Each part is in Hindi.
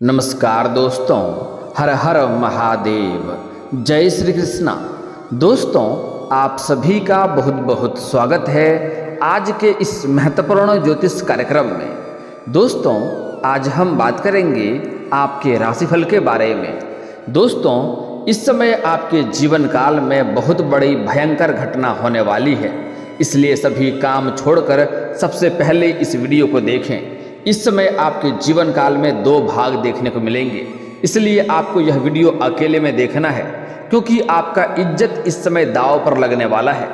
नमस्कार दोस्तों, हर हर महादेव, जय श्री कृष्णा। दोस्तों, आप सभी का बहुत बहुत स्वागत है आज के इस महत्वपूर्ण ज्योतिष कार्यक्रम में। दोस्तों, आज हम बात करेंगे आपके राशिफल के बारे में। दोस्तों, इस समय आपके जीवन काल में बहुत बड़ी भयंकर घटना होने वाली है, इसलिए सभी काम छोड़कर सबसे पहले इस वीडियो को देखें। इस समय आपके जीवन काल में दो भाग देखने को मिलेंगे, इसलिए आपको यह वीडियो अकेले में देखना है, क्योंकि आपका इज्जत इस समय दांव पर लगने वाला है।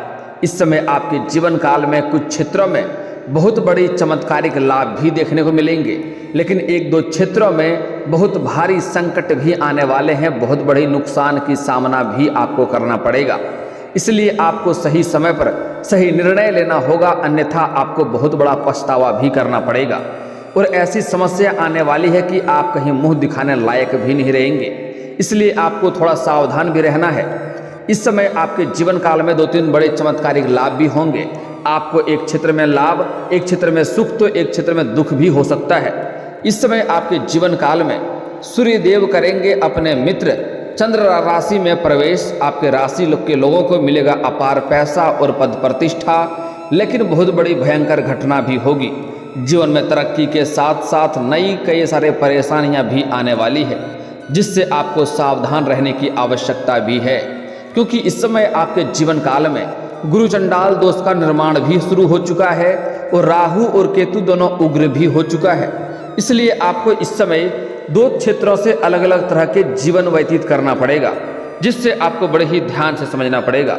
इस समय आपके जीवन काल में कुछ क्षेत्रों में बहुत बड़ी चमत्कारिक लाभ भी देखने को मिलेंगे, लेकिन एक दो क्षेत्रों में बहुत भारी संकट भी आने वाले हैं, बहुत बड़ी नुकसान की सामना भी आपको करना पड़ेगा। इसलिए आपको सही समय पर सही निर्णय लेना होगा, अन्यथा आपको बहुत बड़ा पछतावा भी करना पड़ेगा और ऐसी समस्या आने वाली है कि आप कहीं मुंह दिखाने लायक भी नहीं रहेंगे। इसलिए आपको थोड़ा सावधान भी रहना है। इस समय आपके जीवन काल में दो तीन बड़े चमत्कारिक लाभ भी होंगे। आपको एक क्षेत्र में लाभ, एक क्षेत्र में सुख तो एक क्षेत्र में दुख भी हो सकता है। इस समय आपके जीवन काल में सूर्य देव करेंगे अपने मित्र चंद्र राशि में प्रवेश। आपके राशि के लोगों को मिलेगा अपार पैसा और पद प्रतिष्ठा, लेकिन बहुत बड़ी भयंकर घटना भी होगी। जीवन में तरक्की के साथ साथ नई कई सारे परेशानियां भी आने वाली है, जिससे आपको सावधान रहने की आवश्यकता भी है, क्योंकि इस समय आपके जीवन काल में गुरु चंडाल दोष का निर्माण भी शुरू हो चुका है और राहु और केतु दोनों उग्र भी हो चुका है। इसलिए आपको इस समय दो क्षेत्रों से अलग अलग तरह के जीवन व्यतीत करना पड़ेगा, जिससे आपको बड़े ही ध्यान से समझना पड़ेगा।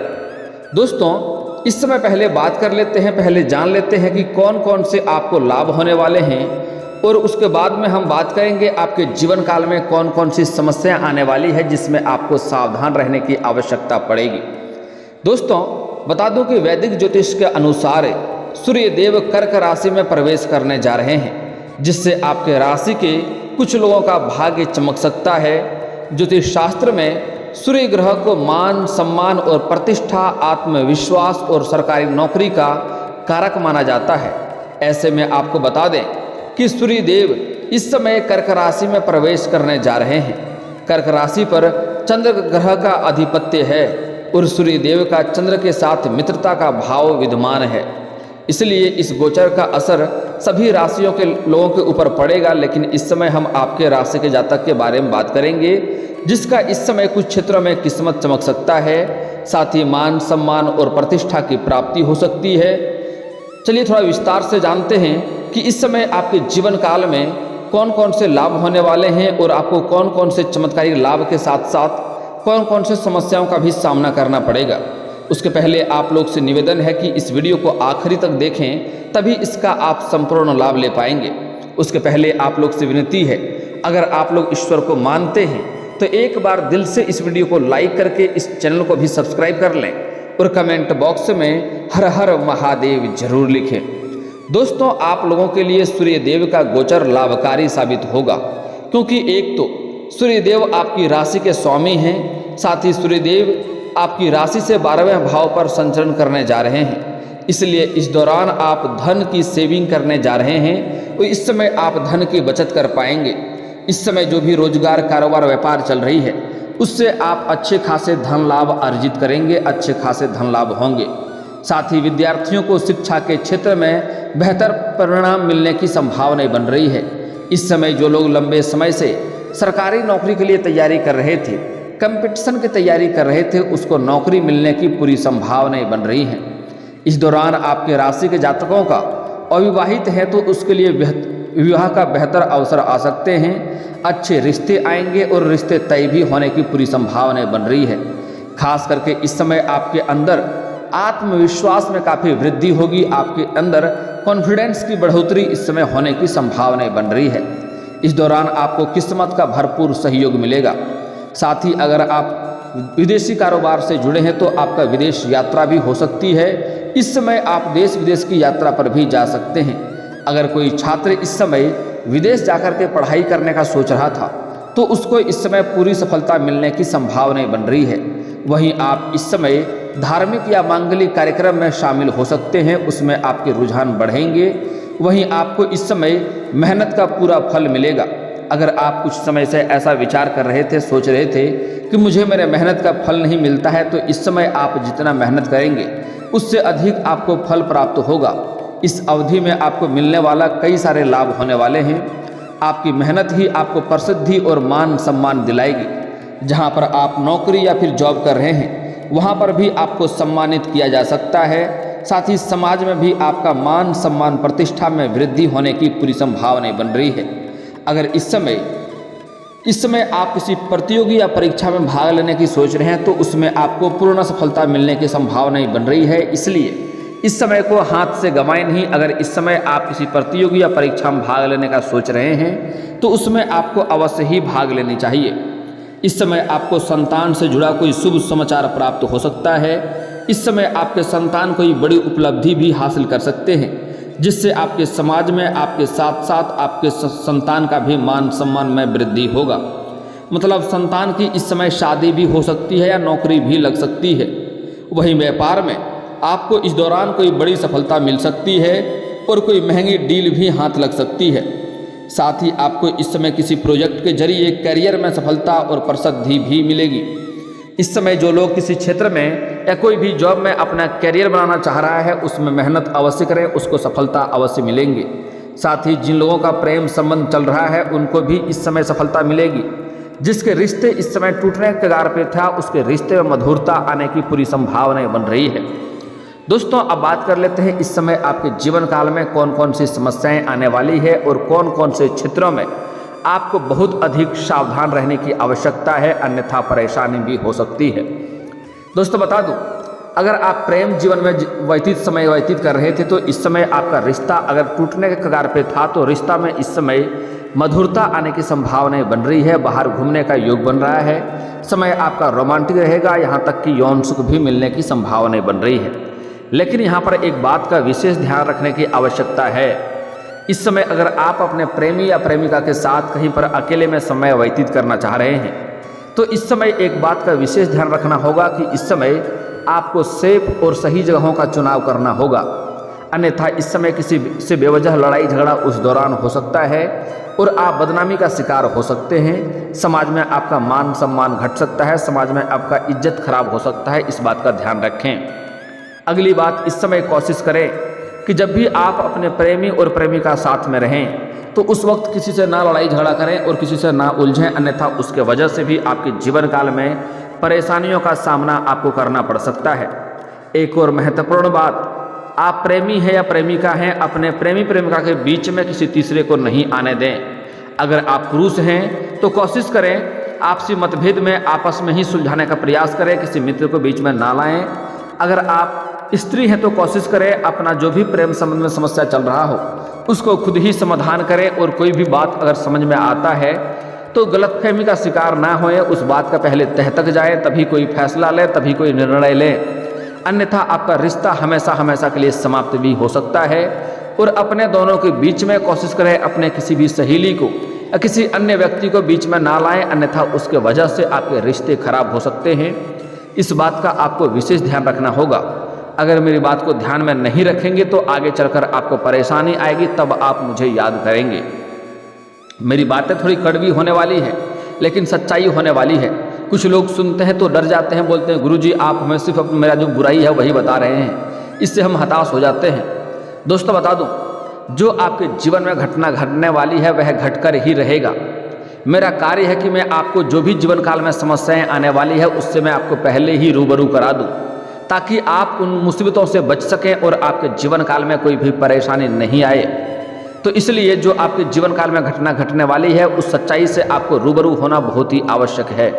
दोस्तों, इस समय पहले बात कर लेते हैं, पहले जान लेते हैं कि कौन कौन से आपको लाभ होने वाले हैं, और उसके बाद में हम बात करेंगे आपके जीवन काल में कौन कौन सी समस्या आने वाली है, जिसमें आपको सावधान रहने की आवश्यकता पड़ेगी। दोस्तों, बता दूं कि वैदिक ज्योतिष के अनुसार सूर्य देव कर्क राशि में प्रवेश करने जा रहे हैं, जिससे आपके राशि के कुछ लोगों का भाग्य चमक सकता है। ज्योतिष शास्त्र में सूर्य ग्रह को मान, सम्मान और प्रतिष्ठा, आत्मविश्वास और सरकारी नौकरी का कारक माना जाता है। ऐसे में आपको बता दें कि सूर्य देव इस समय कर्क राशि में प्रवेश करने जा रहे हैं। कर्क राशि पर चंद्र ग्रह का आधिपत्य है और सूर्य देव का चंद्र के साथ मित्रता का भाव विद्यमान है। इसलिए इस गोचर का असर सभी राशियों के लोगों के ऊपर पड़ेगा, लेकिन इस समय हम आपके राशि के जातक के बारे में बात करेंगे, जिसका इस समय कुछ क्षेत्रों में किस्मत चमक सकता है, साथ ही मान, सम्मान और प्रतिष्ठा की प्राप्ति हो सकती है। चलिए थोड़ा विस्तार से जानते हैं कि इस समय आपके जीवन काल में कौन कौन से लाभ होने वाले हैं और आपको कौन कौन से चमत्कारी लाभ के साथ साथ कौन कौन से समस्याओं का भी सामना करना पड़ेगा। उसके पहले आप लोग से निवेदन है कि इस वीडियो को आखिरी तक देखें, तभी इसका आप संपूर्ण लाभ ले पाएंगे। उसके पहले आप लोग से विनती है, अगर आप लोग ईश्वर को मानते हैं तो एक बार दिल से इस वीडियो को लाइक करके इस चैनल को भी सब्सक्राइब कर लें और कमेंट बॉक्स में हर हर महादेव जरूर लिखें। दोस्तों, आप लोगों के लिए सूर्य देव का गोचर लाभकारी साबित होगा, क्योंकि एक तो सूर्य देव आपकी राशि के स्वामी हैं, साथ ही सूर्य देव आपकी राशि से 12वें भाव पर संचरण करने जा रहे हैं। इसलिए इस दौरान आप धन की सेविंग करने जा रहे हैं और इस समय आप धन की बचत कर पाएंगे। इस समय जो भी रोजगार, कारोबार, व्यापार चल रही है, उससे आप अच्छे खासे धन लाभ अर्जित करेंगे, अच्छे खासे धन लाभ होंगे। साथ ही विद्यार्थियों को शिक्षा के क्षेत्र में बेहतर परिणाम मिलने की संभावना बन रही है। इस समय जो लोग लंबे समय से सरकारी नौकरी के लिए तैयारी कर रहे थे, कंपटीशन की तैयारी कर रहे थे, उसको नौकरी मिलने की पूरी संभावनाएं बन रही हैं। इस दौरान आपके राशि के जातकों का अविवाहित है तो उसके लिए विवाह का बेहतर अवसर आ सकते हैं। अच्छे रिश्ते आएंगे और रिश्ते तय भी होने की पूरी संभावनाएं बन रही है। खास करके इस समय आपके अंदर आत्मविश्वास में काफ़ी वृद्धि होगी, आपके अंदर कॉन्फिडेंस की बढ़ोतरी इस समय होने की संभावनाएं बन रही है। इस दौरान आपको किस्मत का भरपूर सहयोग मिलेगा। साथ ही अगर आप विदेशी कारोबार से जुड़े हैं तो आपका विदेश यात्रा भी हो सकती है। इस समय आप देश विदेश की यात्रा पर भी जा सकते हैं। अगर कोई छात्र इस समय विदेश जाकर के पढ़ाई करने का सोच रहा था तो उसको इस समय पूरी सफलता मिलने की संभावनाएं बन रही है। वहीं आप इस समय धार्मिक या मांगलिक कार्यक्रम में शामिल हो सकते हैं, उसमें आपके रुझान बढ़ेंगे। वहीं आपको इस समय मेहनत का पूरा फल मिलेगा। अगर आप कुछ समय से ऐसा विचार कर रहे थे, सोच रहे थे कि मुझे मेरे मेहनत का फल नहीं मिलता है, तो इस समय आप जितना मेहनत करेंगे उससे अधिक आपको फल प्राप्त होगा। इस अवधि में आपको मिलने वाला कई सारे लाभ होने वाले हैं। आपकी मेहनत ही आपको प्रसिद्धि और मान सम्मान दिलाएगी। जहाँ पर आप नौकरी या फिर जॉब कर रहे हैं वहाँ पर भी आपको सम्मानित किया जा सकता है। साथ ही समाज में भी आपका मान सम्मान प्रतिष्ठा में वृद्धि होने की पूरी संभावना बन रही है। अगर इस समय आप किसी प्रतियोगी या परीक्षा में भाग लेने की सोच रहे हैं तो उसमें आपको पूर्ण सफलता मिलने की संभावना बन रही है। इसलिए इस समय को हाथ से गंवाएं नहीं। अगर इस समय आप किसी प्रतियोगी या परीक्षा में भाग लेने का सोच रहे हैं तो उसमें आपको अवश्य ही भाग लेनी चाहिए। इस समय आपको संतान से जुड़ा कोई शुभ समाचार प्राप्त हो सकता है। इस समय आपके संतान कोई बड़ी उपलब्धि भी हासिल कर सकते हैं, जिससे आपके समाज में आपके साथ साथ आपके संतान का भी मान सम्मान में वृद्धि होगा। मतलब संतान की इस समय शादी भी हो सकती है या नौकरी भी लग सकती है। वहीं व्यापार में आपको इस दौरान कोई बड़ी सफलता मिल सकती है और कोई महंगी डील भी हाथ लग सकती है। साथ ही आपको इस समय किसी प्रोजेक्ट के जरिए करियर में सफलता और प्रसिद्धि भी मिलेगी। इस समय जो लोग किसी क्षेत्र में या कोई भी जॉब में अपना करियर बनाना चाह रहा है उसमें मेहनत अवश्य करें, उसको सफलता अवश्य मिलेंगी। साथ ही जिन लोगों का प्रेम संबंध चल रहा है उनको भी इस समय सफलता मिलेगी। जिसके रिश्ते इस समय टूटने के कगार पे था उसके रिश्ते में मधुरता आने की पूरी संभावना बन रही है। दोस्तों, अब बात कर लेते हैं इस समय आपके जीवन काल में कौन कौन सी समस्याएं आने वाली है और कौन कौन से क्षेत्रों में आपको बहुत अधिक सावधान रहने की आवश्यकता है, अन्यथा परेशानी भी हो सकती है। दोस्तों बता दूं, अगर आप प्रेम जीवन में समय व्यतीत कर रहे थे तो इस समय आपका रिश्ता अगर टूटने के कगार पे था तो रिश्ता में इस समय मधुरता आने की संभावनाएं बन रही है। बाहर घूमने का योग बन रहा है। समय आपका रोमांटिक रहेगा, यहाँ तक कि यौन सुख भी मिलने की संभावनाएं बन रही है। लेकिन यहाँ पर एक बात का विशेष ध्यान रखने की आवश्यकता है। इस समय अगर आप अपने प्रेमी या प्रेमिका के साथ कहीं पर अकेले में समय व्यतीत करना चाह रहे हैं तो इस समय एक बात का विशेष ध्यान रखना होगा कि इस समय आपको सेफ और सही जगहों का चुनाव करना होगा, अन्यथा इस समय किसी से बेवजह लड़ाई झगड़ा उस दौरान हो सकता है और आप बदनामी का शिकार हो सकते हैं। समाज में आपका मान सम्मान घट सकता है, समाज में आपका इज्जत खराब हो सकता है। इस बात का ध्यान रखें। अगली बात, इस समय कोशिश करें कि जब भी आप अपने प्रेमी और प्रेमिका साथ में रहें तो उस वक्त किसी से ना लड़ाई झगड़ा करें और किसी से ना उलझें, अन्यथा उसके वजह से भी आपके जीवन काल में परेशानियों का सामना आपको करना पड़ सकता है। एक और महत्वपूर्ण बात, आप प्रेमी हैं या प्रेमिका हैं, अपने प्रेमी प्रेमिका के बीच में किसी तीसरे को नहीं आने दें। अगर आप पुरुष हैं तो कोशिश करें आपसी मतभेद में आपस में ही सुलझाने का प्रयास करें, किसी मित्र को बीच में ना लाएं। अगर आप स्त्री हैं तो कोशिश करें अपना जो भी प्रेम संबंध में समस्या चल रहा हो उसको खुद ही समाधान करें और कोई भी बात अगर समझ में आता है तो गलतफहमी का शिकार ना होए, उस बात का पहले तह तक जाए, तभी कोई फैसला ले, तभी कोई निर्णय ले, अन्यथा आपका रिश्ता हमेशा हमेशा के लिए समाप्त भी हो सकता है। और अपने दोनों के बीच में कोशिश करें अपने किसी भी सहेली को या किसी अन्य व्यक्ति को बीच में ना लाएं, अन्यथा उसके वजह से आपके रिश्ते खराब हो सकते हैं। इस बात का आपको विशेष ध्यान रखना होगा। अगर मेरी बात को ध्यान में नहीं रखेंगे तो आगे चलकर आपको परेशानी आएगी, तब आप मुझे याद करेंगे। मेरी बातें थोड़ी कड़वी होने वाली है लेकिन सच्चाई होने वाली है। कुछ लोग सुनते हैं तो डर जाते हैं, बोलते हैं गुरुजी आप हमें सिर्फ मेरा जो बुराई है वही बता रहे हैं, इससे हम हताश हो जाते हैं। दोस्तों बता दूं, जो आपके जीवन में घटना घटने वाली है वह घटकर ही रहेगा। मेरा कार्य है कि मैं आपको जो भी जीवन काल में समस्याएं आने वाली है उससे मैं आपको पहले ही रूबरू करा दूं, ताकि आप उन मुसीबतों से बच सकें और आपके जीवन काल में कोई भी परेशानी नहीं आए। तो इसलिए जो आपके जीवन काल में घटना घटने वाली है उस सच्चाई से आपको रूबरू होना बहुत ही आवश्यक है।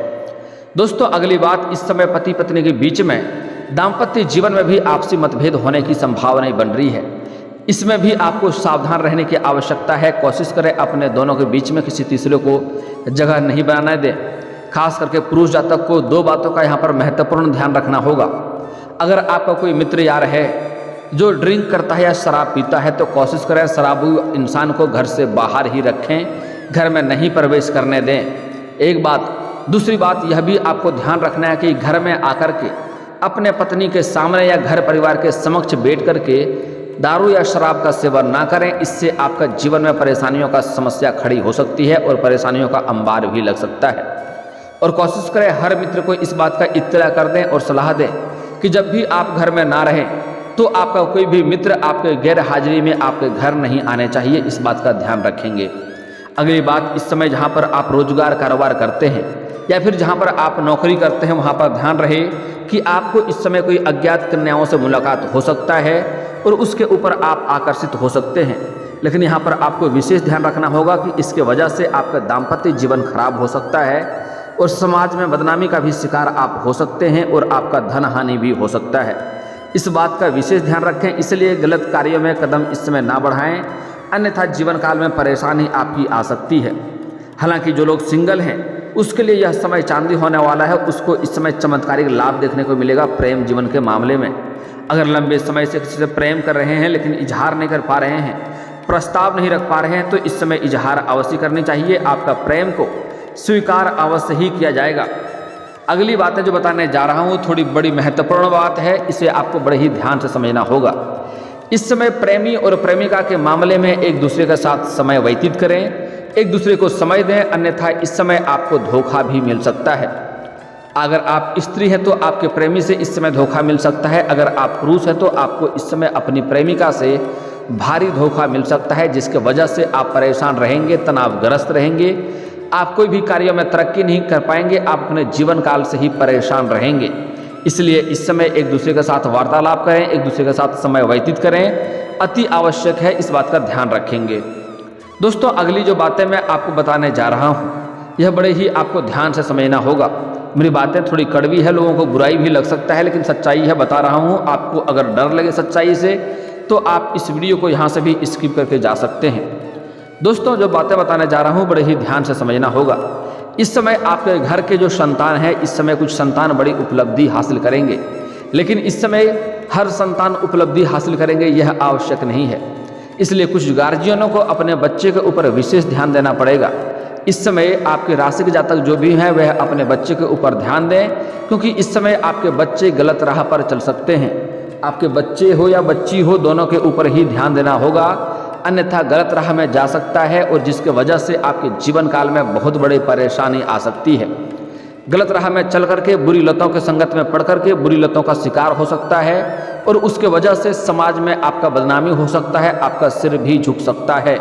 दोस्तों अगली बात, इस समय पति पत्नी के बीच में दाम्पत्य जीवन में भी आपसी मतभेद होने की संभावनाएं बन रही है। इसमें भी आपको सावधान रहने की आवश्यकता है। कोशिश करें अपने दोनों के बीच में किसी तीसरे को जगह नहीं बनाने दें। खास करके पुरुष जातक को दो बातों का यहाँ पर महत्वपूर्ण ध्यान रखना होगा। अगर आपका कोई मित्र यार है जो ड्रिंक करता है या शराब पीता है तो कोशिश करें शराबी इंसान को घर से बाहर ही रखें, घर में नहीं प्रवेश करने दें। एक बात, दूसरी बात यह भी आपको ध्यान रखना है कि घर में आकर के अपने पत्नी के सामने या घर परिवार के समक्ष बैठ करके दारू या शराब का सेवन ना करें, इससे आपका जीवन में परेशानियों का समस्या खड़ी हो सकती है और परेशानियों का अंबार भी लग सकता है। और कोशिश करें हर मित्र को इस बात का इत्तला कर दें और सलाह दें कि जब भी आप घर में ना रहें तो आपका कोई भी मित्र आपके गैर हाजिरी में आपके घर नहीं आने चाहिए, इस बात का ध्यान रखेंगे। अगली बात, इस समय जहाँ पर आप रोजगार कारोबार करते हैं या फिर जहाँ पर आप नौकरी करते हैं वहाँ पर ध्यान रहे कि आपको इस समय कोई अज्ञात कन्याओं से मुलाकात हो सकता है और उसके ऊपर आप आकर्षित हो सकते हैं। लेकिन यहाँ पर आपको विशेष ध्यान रखना होगा कि इसके वजह से आपका दाम्पत्य जीवन खराब हो सकता है और समाज में बदनामी का भी शिकार आप हो सकते हैं और आपका धन हानि भी हो सकता है। इस बात का विशेष ध्यान रखें, इसलिए गलत कार्यों में कदम इस समय ना बढ़ाएं, अन्यथा जीवन काल में परेशानी आपकी आ सकती है। हालांकि जो लोग सिंगल हैं उसके लिए यह समय चांदी होने वाला है, उसको इस समय चमत्कारिक लाभ देखने को मिलेगा प्रेम जीवन के मामले में। अगर लंबे समय से किसी से प्रेम कर रहे हैं लेकिन इजहार नहीं कर पा रहे हैं, प्रस्ताव नहीं रख पा रहे हैं, तो इस समय इजहार अवश्य करनी चाहिए। आपका प्रेम को स्वीकार अवश्य ही किया जाएगा। अगली बातें जो बताने जा रहा हूँ थोड़ी बड़ी महत्वपूर्ण बात है, इसे आपको बड़े ही ध्यान से समझना होगा। इस समय प्रेमी और प्रेमिका के मामले में एक दूसरे के साथ समय व्यतीत करें, एक दूसरे को समय दें, अन्यथा इस समय आपको धोखा भी मिल सकता है। अगर आप स्त्री हैं तो आपके प्रेमी से इस समय धोखा मिल सकता है। अगर आप पुरुष हैं तो आपको इस समय अपनी प्रेमिका से भारी धोखा मिल सकता है, जिसके वजह से आप परेशान रहेंगे, तनावग्रस्त रहेंगे, आप कोई भी कार्यों में तरक्की नहीं कर पाएंगे, आप अपने जीवन काल से ही परेशान रहेंगे। इसलिए इस समय एक दूसरे के साथ वार्तालाप करें, एक दूसरे के साथ समय व्यतीत करें, अति आवश्यक है, इस बात का ध्यान रखेंगे। दोस्तों, अगली जो बातें मैं आपको बताने जा रहा हूँ यह बड़े ही आपको ध्यान से समझना होगा। मेरी बातें थोड़ी कड़वी है, लोगों को बुराई भी लग सकता है, लेकिन सच्चाई है बता रहा हूँ। आपको अगर डर लगे सच्चाई से तो आप इस वीडियो को यहाँ से भी स्किप करके जा सकते हैं। दोस्तों, जो बातें बताने जा रहा हूँ बड़े ही ध्यान से समझना होगा। इस समय आपके घर के जो संतान है, इस समय कुछ संतान बड़ी उपलब्धि हासिल करेंगे, लेकिन इस समय हर संतान उपलब्धि हासिल करेंगे यह आवश्यक नहीं है। इसलिए कुछ गार्जियनों को अपने बच्चे के ऊपर विशेष ध्यान देना पड़ेगा। इस समय आपके राशि के जातक जो भी हैं वह अपने बच्चे के ऊपर ध्यान दें, क्योंकि इस समय आपके बच्चे गलत राह पर चल सकते हैं। आपके बच्चे हो या बच्ची हो, दोनों के ऊपर ही ध्यान देना होगा, अन्यथा गलत राह में जा सकता है और जिसके वजह से आपके जीवन काल में बहुत बड़ी परेशानी आ सकती है। गलत राह में चल करके, बुरी लतों के संगत में पड़ करके बुरी लतों का शिकार हो सकता है और उसके वजह से समाज में आपका बदनामी हो सकता है, आपका सिर भी झुक सकता है।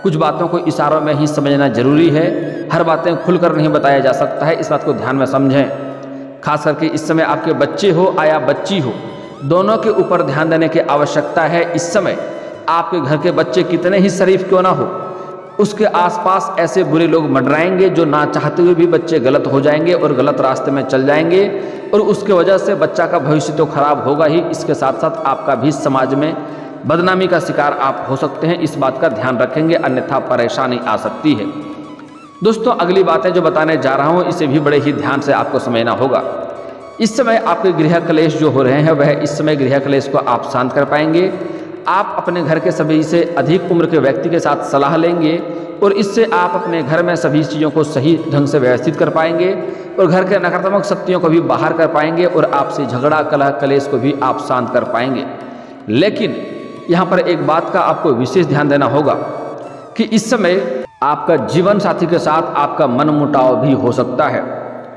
कुछ बातों को इशारों में ही समझना जरूरी है, हर बातें खुलकर नहीं बताया जा सकता है, इस बात को ध्यान में समझें। खास करके इस समय आपके बच्चे हो या बच्ची हो, दोनों के ऊपर ध्यान देने की आवश्यकता है। इस समय आपके घर के बच्चे कितने ही शरीफ क्यों ना हो, उसके आसपास ऐसे बुरे लोग मंडराएंगे जो ना चाहते हुए भी बच्चे गलत हो जाएंगे और गलत रास्ते में चल जाएंगे और उसके वजह से बच्चा का भविष्य तो खराब होगा ही, इसके साथ साथ आपका भी समाज में बदनामी का शिकार आप हो सकते हैं। इस बात का ध्यान रखेंगे, अन्यथा परेशानी आ सकती है। दोस्तों, अगली बातें जो बताने जा रहा हूँ इसे भी बड़े ही ध्यान से आपको समझना होगा। इस समय आपके गृह क्लेश जो हो रहे हैं वह इस समय गृह क्लेश को आप शांत कर पाएंगे। आप अपने घर के सभी से अधिक उम्र के व्यक्ति के साथ सलाह लेंगे और इससे आप अपने घर में सभी चीज़ों को सही ढंग से व्यवस्थित कर पाएंगे और घर के नकारात्मक शक्तियों को भी बाहर कर पाएंगे और आपसे झगड़ा कलह कलेश को भी आप शांत कर पाएंगे। लेकिन यहाँ पर एक बात का आपको विशेष ध्यान देना होगा कि इस समय आपका जीवन साथी के साथ आपका मनमुटाव भी हो सकता है,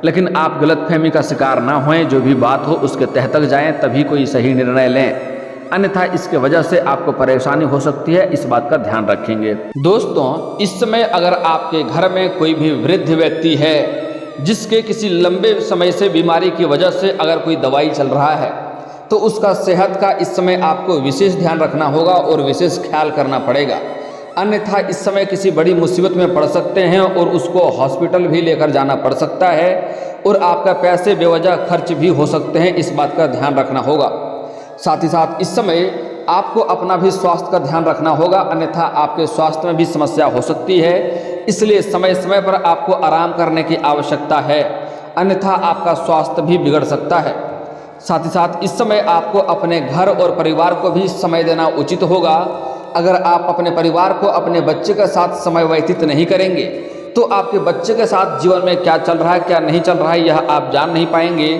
लेकिन आप गलतफहमी का शिकार ना होएं। जो भी बात हो उसके तह तक जाएं, तभी कोई सही निर्णय लें, अन्यथा इसके वजह से आपको परेशानी हो सकती है, इस बात का ध्यान रखेंगे। दोस्तों, इस समय अगर आपके घर में कोई भी वृद्ध व्यक्ति है जिसके किसी लंबे समय से बीमारी की वजह से अगर कोई दवाई चल रहा है तो उसका सेहत का इस समय आपको विशेष ध्यान रखना होगा और विशेष ख्याल करना पड़ेगा, अन्यथा इस समय किसी बड़ी मुसीबत में पड़ सकते हैं और उसको हॉस्पिटल भी लेकर जाना पड़ सकता है और आपका पैसे बेवजह खर्च भी हो सकते हैं, इस बात का ध्यान रखना होगा। साथ ही साथ इस समय आपको अपना भी स्वास्थ्य का ध्यान रखना होगा, अन्यथा आपके स्वास्थ्य में भी समस्या हो सकती है। इसलिए समय समय पर आपको आराम करने की आवश्यकता है, अन्यथा आपका स्वास्थ्य भी बिगड़ सकता है। साथ ही साथ इस समय आपको अपने घर और परिवार को भी समय देना उचित होगा। अगर आप अपने परिवार को अपने बच्चे के साथ समय व्यतीत नहीं करेंगे तो आपके बच्चे के साथ जीवन में क्या चल रहा है क्या नहीं चल रहा है यह आप जान नहीं पाएंगे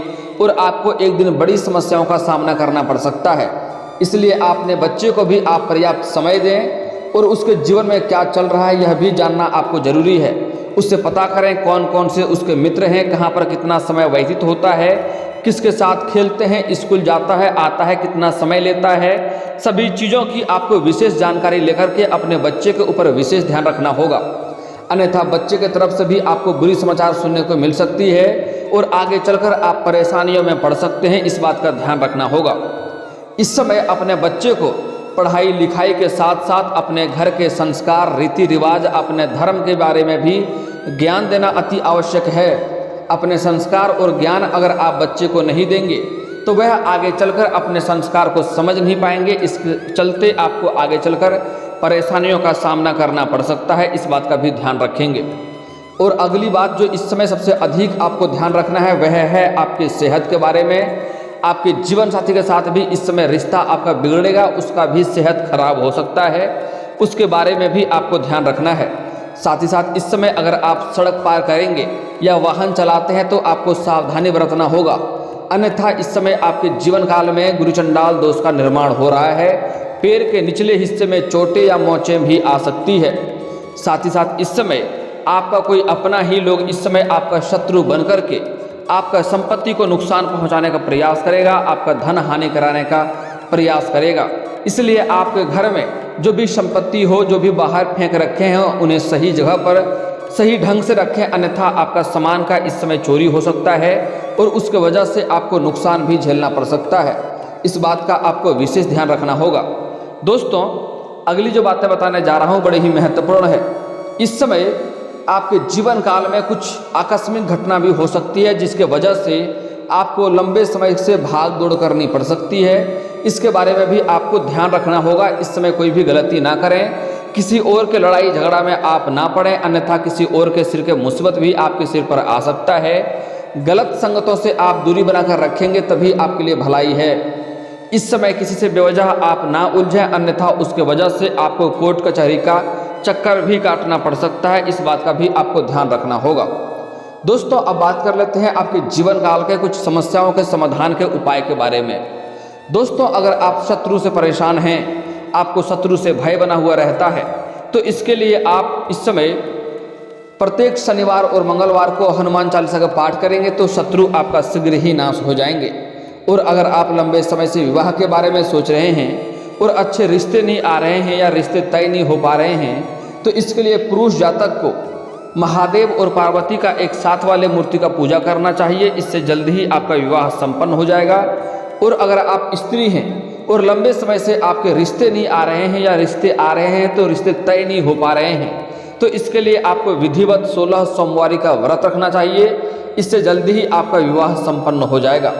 और आपको एक दिन बड़ी समस्याओं का सामना करना पड़ सकता है। इसलिए अपने बच्चे को भी आप पर्याप्त समय दें और उसके जीवन में क्या चल रहा है यह भी जानना आपको ज़रूरी है। उससे पता करें कौन कौन से उसके मित्र हैं, कहाँ पर कितना समय व्यतीत होता है, किसके साथ खेलते हैं, स्कूल जाता है आता है, कितना समय लेता है। सभी चीज़ों की आपको विशेष जानकारी लेकर के अपने बच्चे के ऊपर विशेष ध्यान रखना होगा, अन्यथा बच्चे की तरफ से भी आपको बुरी समाचार सुनने को मिल सकती है और आगे चलकर आप परेशानियों में पड़ सकते हैं। इस बात का ध्यान रखना होगा। इस समय अपने बच्चे को पढ़ाई लिखाई के साथ साथ अपने घर के संस्कार, रीति रिवाज, अपने धर्म के बारे में भी ज्ञान देना अति आवश्यक है। अपने संस्कार और ज्ञान अगर आप बच्चे को नहीं देंगे तो वह आगे चलकर अपने संस्कार को समझ नहीं पाएंगे। इसके चलते आपको आगे चलकर परेशानियों का सामना करना पड़ सकता है। इस बात का भी ध्यान रखेंगे। और अगली बात जो इस समय सबसे अधिक आपको ध्यान रखना है वह है आपकी सेहत के बारे में। आपके जीवन साथी के साथ भी इस समय रिश्ता आपका बिगड़ेगा, उसका भी सेहत खराब हो सकता है, उसके बारे में भी आपको ध्यान रखना है। साथ ही साथ इस समय अगर आप सड़क पार करेंगे या वाहन चलाते हैं तो आपको सावधानी बरतना होगा, अन्यथा इस समय आपके जीवन काल में गुरुचंडाल दोष का निर्माण हो रहा है। पैर के निचले हिस्से में चोटें या मोचें भी आ सकती है। साथ ही साथ इस समय आपका कोई अपना ही लोग इस समय आपका शत्रु बन करके आपका संपत्ति को नुकसान पहुंचाने का प्रयास करेगा, आपका धन हानि कराने का प्रयास करेगा। इसलिए आपके घर में जो भी संपत्ति हो, जो भी बाहर फेंक रखे हैं, उन्हें सही जगह पर सही ढंग से रखें, अन्यथा आपका सामान का इस समय चोरी हो सकता है और उसके वजह से आपको नुकसान भी झेलना पड़ सकता है। इस बात का आपको विशेष ध्यान रखना होगा। दोस्तों, अगली जो बातें बताने जा रहा हूँ बड़ी ही महत्वपूर्ण है। इस समय आपके जीवन काल में कुछ आकस्मिक घटना भी हो सकती है जिसके वजह से आपको लंबे समय से भाग दौड़ करनी पड़ सकती है। इसके बारे में भी आपको ध्यान रखना होगा। इस समय कोई भी गलती ना करें, किसी और के लड़ाई झगड़ा में आप ना पड़ें, अन्यथा किसी और के सिर के मुसीबत भी आपके सिर पर आ सकता है। गलत संगतों से आप दूरी बनाकर रखेंगे तभी आपके लिए भलाई है। इस समय किसी से बेवजह आप ना उलझें, अन्यथा उसके वजह से आपको कोर्ट कचहरी का चक्कर भी काटना पड़ सकता है। इस बात का भी आपको ध्यान रखना होगा। दोस्तों, अब बात कर लेते हैं आपके जीवन काल के कुछ समस्याओं के समाधान के उपाय के बारे में। दोस्तों, अगर आप शत्रु से परेशान हैं, आपको शत्रु से भय बना हुआ रहता है, तो इसके लिए आप इस समय प्रत्येक शनिवार और मंगलवार को हनुमान चालीसा का पाठ करेंगे तो शत्रु आपका शीघ्र ही नाश हो जाएंगे। और अगर आप लंबे समय से विवाह के बारे में सोच रहे हैं और अच्छे रिश्ते नहीं आ रहे हैं या रिश्ते तय नहीं हो पा रहे हैं, तो इसके लिए पुरुष जातक को महादेव और पार्वती का एक साथ वाले मूर्ति का पूजा करना चाहिए। इससे जल्दी ही आपका विवाह संपन्न हो जाएगा। और अगर आप स्त्री हैं और लंबे समय से आपके रिश्ते नहीं आ रहे हैं या रिश्ते आ रहे हैं तो रिश्ते तय नहीं हो पा रहे हैं, तो इसके लिए आपको विधिवत 16 सोमवारी का व्रत रखना चाहिए। इससे जल्दी ही आपका विवाह संपन्न हो जाएगा।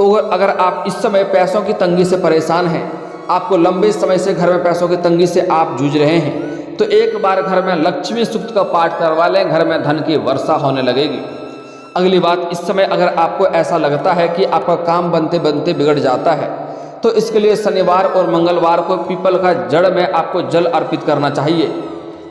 और अगर आप इस समय पैसों की तंगी से परेशान हैं, आपको लंबे समय से घर में पैसों की तंगी से आप जूझ रहे हैं, तो एक बार घर में लक्ष्मी सूक्त का पाठ करवा लें, घर में धन की वर्षा होने लगेगी। अगली बात, इस समय अगर आपको ऐसा लगता है कि आपका काम बनते बनते बिगड़ जाता है, तो इसके लिए शनिवार और मंगलवार को पीपल का जड़ में आपको जल अर्पित करना चाहिए।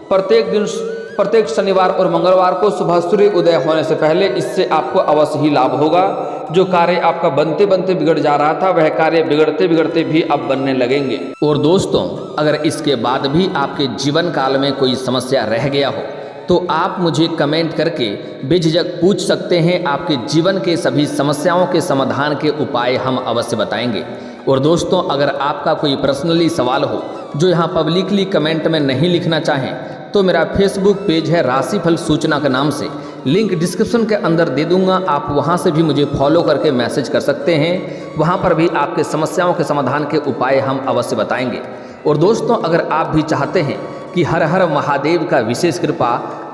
प्रत्येक शनिवार और मंगलवार को सुबह सूर्य उदय होने से पहले, इससे आपको अवश्य ही लाभ होगा। जो कार्य आपका बनते बनते बिगड़ जा रहा था वह कार्य बिगड़ते बिगड़ते भी अब बनने लगेंगे। और दोस्तों, अगर इसके बाद भी आपके जीवन काल में कोई समस्या रह गया हो तो आप मुझे कमेंट करके बेझिझक पूछ सकते हैं। आपके जीवन के सभी समस्याओं के समाधान के उपाय हम अवश्य बताएंगे। और दोस्तों, अगर आपका कोई पर्सनली सवाल हो जो यहाँ पब्लिकली कमेंट में नहीं लिखना चाहें, तो मेरा फेसबुक पेज है राशिफल सूचना के नाम से, लिंक डिस्क्रिप्शन के अंदर दे दूंगा। आप वहां से भी मुझे फॉलो करके मैसेज कर सकते हैं। वहां पर भी आपके समस्याओं के समाधान के उपाय हम अवश्य बताएंगे। और दोस्तों, अगर आप भी चाहते हैं कि हर हर महादेव का विशेष कृपा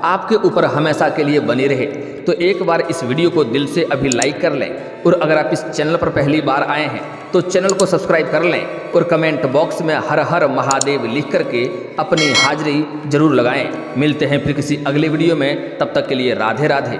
आपके ऊपर हमेशा के लिए बनी रहे, तो एक बार इस वीडियो को दिल से अभी लाइक कर लें। और अगर आप इस चैनल पर पहली बार आए हैं तो चैनल को सब्सक्राइब कर लें और कमेंट बॉक्स में हर हर महादेव लिख करके अपनी हाजिरी जरूर लगाएं। मिलते हैं फिर किसी अगले वीडियो में, तब तक के लिए राधे राधे।